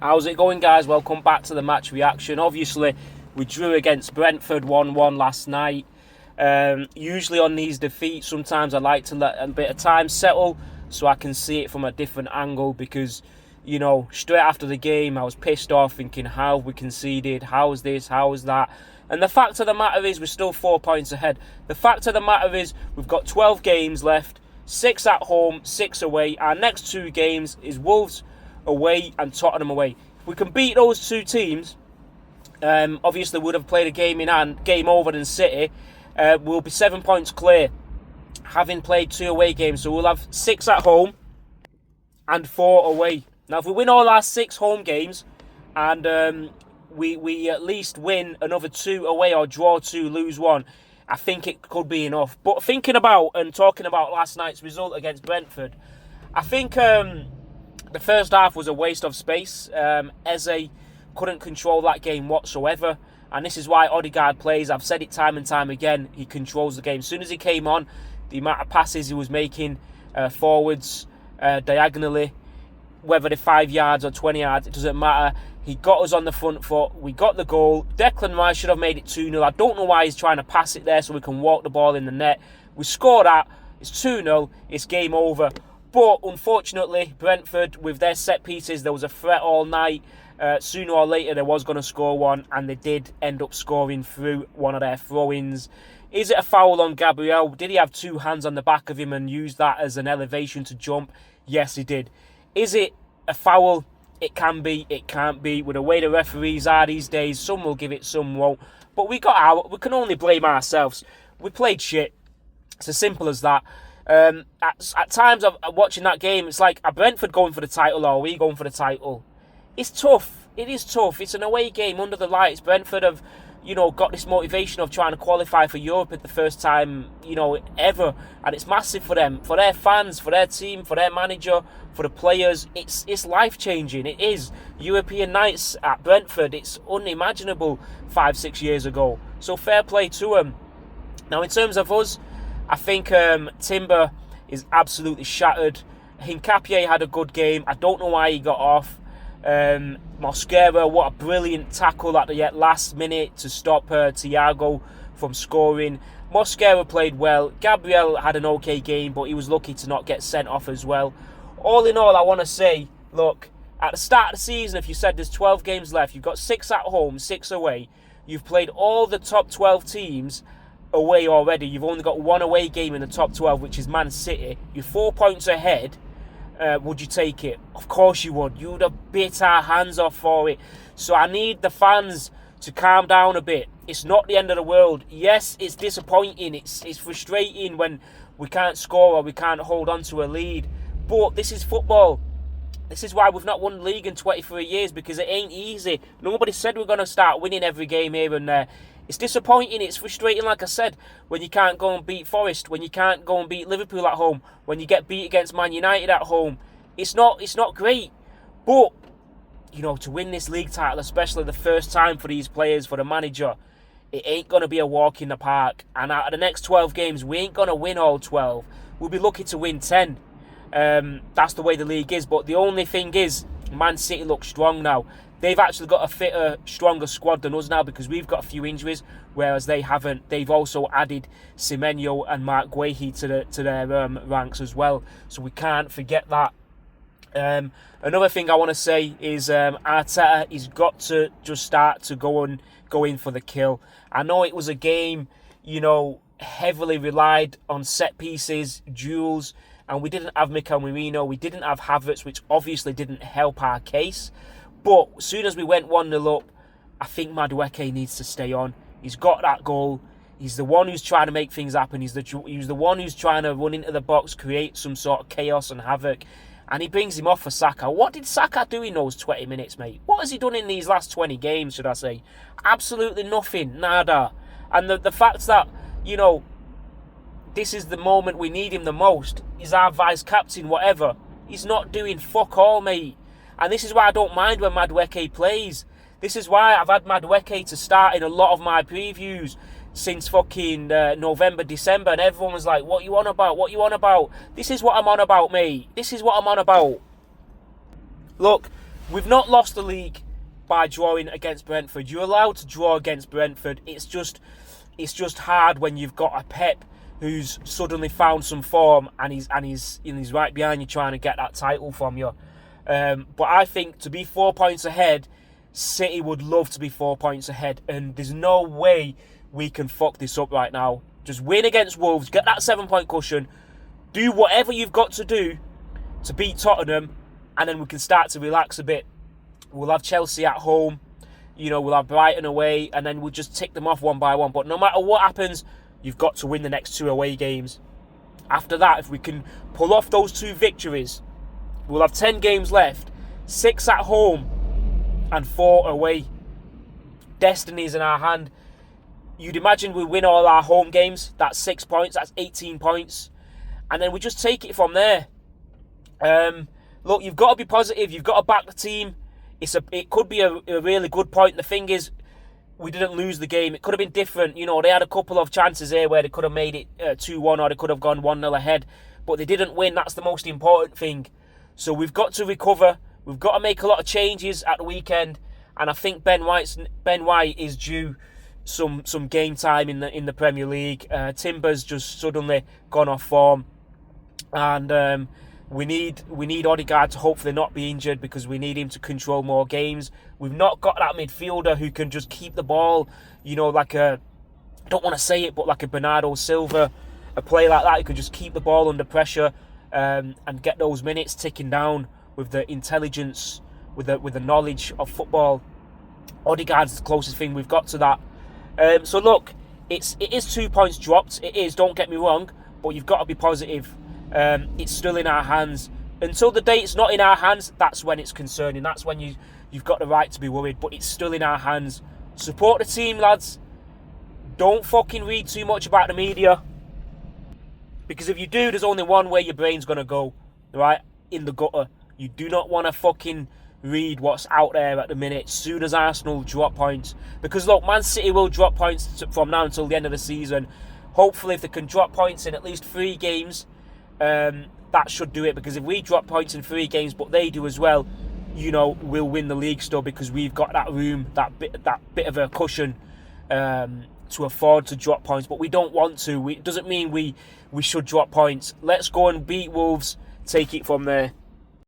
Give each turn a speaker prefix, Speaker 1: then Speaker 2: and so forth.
Speaker 1: How's it going, guys? Welcome back to the match reaction. Obviously, we drew against Brentford 1-1 last night. Usually on these defeats, sometimes I like to let a bit of time settle so I can see it from a different angle because, you know, straight after the game, I was pissed off thinking, how have we conceded? How is this? How is that? And the fact of the matter is we're still 4 points ahead. The fact of the matter is we've got 12 games left, 6 at home, 6 away. Our next 2 games is Wolves away and Tottenham away. If we can beat those 2 teams, obviously we would have played a game in hand, game over than City. We'll be 7 points clear, having played 2 away games. So we'll have 6 at home and 4 away. Now, if we win all our 6 home games and we at least win another 2 away or draw 2, lose 1, I think it could be enough. But thinking about and talking about last night's result against Brentford, I think the first half was a waste of space. Eze couldn't control that game whatsoever. And this is why Odegaard plays. I've said it time and time again. He controls the game. As soon as he came on, the amount of passes he was making forwards, diagonally, whether they're 5 yards or 20 yards, it doesn't matter. He got us on the front foot. We got the goal. Declan Rice should have made it 2-0. I don't know why he's trying to pass it there so we can walk the ball in the net. We score that. It's 2-0. It's game over. But unfortunately, Brentford, with their set pieces, there was a threat all night. Sooner or later, they was going to score one, and they did end up scoring through one of their throw-ins. Is it a foul on Gabriel? Did he have 2 hands on the back of him and use that as an elevation to jump? Yes, he did. Is it a foul? It can be, it can't be. With the way the referees are these days, some will give it, some won't. But we got out. We can only blame ourselves. We played shit. It's as simple as that. At times of watching that game, it's like, are Brentford going for the title or are we going for the title? It's tough. It is tough. It's an away game under the lights. Brentford have, got this motivation of trying to qualify for Europe at the first time, ever. And it's massive for them, for their fans, for their team, for their manager, for the players. It's life-changing. It is. European nights at Brentford, it's unimaginable 5-6 years ago. So fair play to them. Now, in terms of us, I think Timber is absolutely shattered. Hincapié had a good game. I don't know why he got off. Mosquera, what a brilliant tackle at the last minute to stop Thiago from scoring. Mosquera played well. Gabriel had an okay game, but he was lucky to not get sent off as well. All in all, I want to say, look, at the start of the season, if you said there's 12 games left, you've got 6 at home, 6 away. You've played all the top 12 teams away already. You've only got 1 away game in the top 12, which is Man City. You're 4 points ahead. Would you take it? Of course you would. You would have bit our hands off for it. So I need the fans to calm down a bit. It's not the end of the world. Yes, it's disappointing. It's frustrating when we can't score or we can't hold on to a lead. But this is football. This is why we've not won the league in 23 years, because it ain't easy. Nobody said we're going to start winning every game here and there. It's disappointing, it's frustrating, like I said, when you can't go and beat Forest, when you can't go and beat Liverpool at home, when you get beat against Man United at home. It's not great. But, to win this league title, especially the first time for these players, for the manager, it ain't going to be a walk in the park. And out of the next 12 games, we ain't going to win all 12. We'll be lucky to win 10. That's the way the league is. But the only thing is, Man City looks strong now. They've actually got a fitter, stronger squad than us now because we've got a few injuries, whereas they haven't. They've also added Semenyo and Mark Guehi to their ranks as well. So we can't forget that. Another thing I want to say is Arteta, he's got to just start to go in for the kill. I know it was a game, heavily relied on set pieces, duels, and we didn't have Mikel Merino, we didn't have Havertz, which obviously didn't help our case. But as soon as we went 1-0 up, I think Madueke needs to stay on. He's got that goal. He's the one who's trying to make things happen. He's the one who's trying to run into the box, create some sort of chaos and havoc. And he brings him off for Saka. What did Saka do in those 20 minutes, mate? What has he done in these last 20 games, should I say? Absolutely nothing. Nada. And the fact that, this is the moment we need him the most. He's our vice-captain, whatever. He's not doing fuck all, mate. And this is why I don't mind when Madueke plays. This is why I've had Madueke to start in a lot of my previews since fucking November, December. And everyone was like, what you on about? What you on about? This is what I'm on about, mate. This is what I'm on about. Look, we've not lost the league by drawing against Brentford. You're allowed to draw against Brentford. It's just hard when you've got a Pep who's suddenly found some form and he's right behind you trying to get that title from you. But I think to be 4 points ahead, City would love to be 4 points ahead, and there's no way we can fuck this up right now. Just win against Wolves, get that 7-point cushion, do whatever you've got to do to beat Tottenham, and then we can start to relax a bit. We'll have Chelsea at home, we'll have Brighton away, and then we'll just tick them off one by one. But no matter what happens, you've got to win the next 2 away games. After that, if we can pull off those 2 victories, we'll have 10 games left, 6 at home and 4 away. Destiny's in our hand. You'd imagine we win all our home games. That's 6 points. That's 18 points. And then we just take it from there. Look, you've got to be positive. You've got to back the team. It could be a really good point. The thing is, we didn't lose the game. It could have been different. They had a couple of chances here where they could have made it 2-1 or they could have gone 1-0 ahead. But they didn't win. That's the most important thing. So we've got to recover. We've got to make a lot of changes at the weekend. And I think Ben White is due some game time in the Premier League. Timber's just suddenly gone off form. And we need Odegaard to hopefully not be injured because we need him to control more games. We've not got that midfielder who can just keep the ball, like I don't want to say it, but like a Bernardo Silva, a player like that who can just keep the ball under pressure and get those minutes ticking down with the intelligence, with the knowledge of football. Odegaard's the closest thing we've got to that. So look, it is 2 points dropped. It is, don't get me wrong, but you've got to be positive. It's still in our hands. Until the day it's not in our hands, that's when it's concerning. That's when you've got the right to be worried. But it's still in our hands. Support the team, lads. Don't fucking read too much about the media. Because if you do, there's only one way your brain's going to go. Right? In the gutter. You do not want to fucking read what's out there at the minute. Soon as Arsenal drop points. Because look, Man City will drop points from now until the end of the season. Hopefully if they can drop points in at least 3 games, that should do it. Because if we drop points in 3 games, but they do as well, we'll win the league still because we've got that room, that bit of a cushion to afford to drop points. But we don't want to. It doesn't mean we should drop points. Let's go and beat Wolves. Take it from there.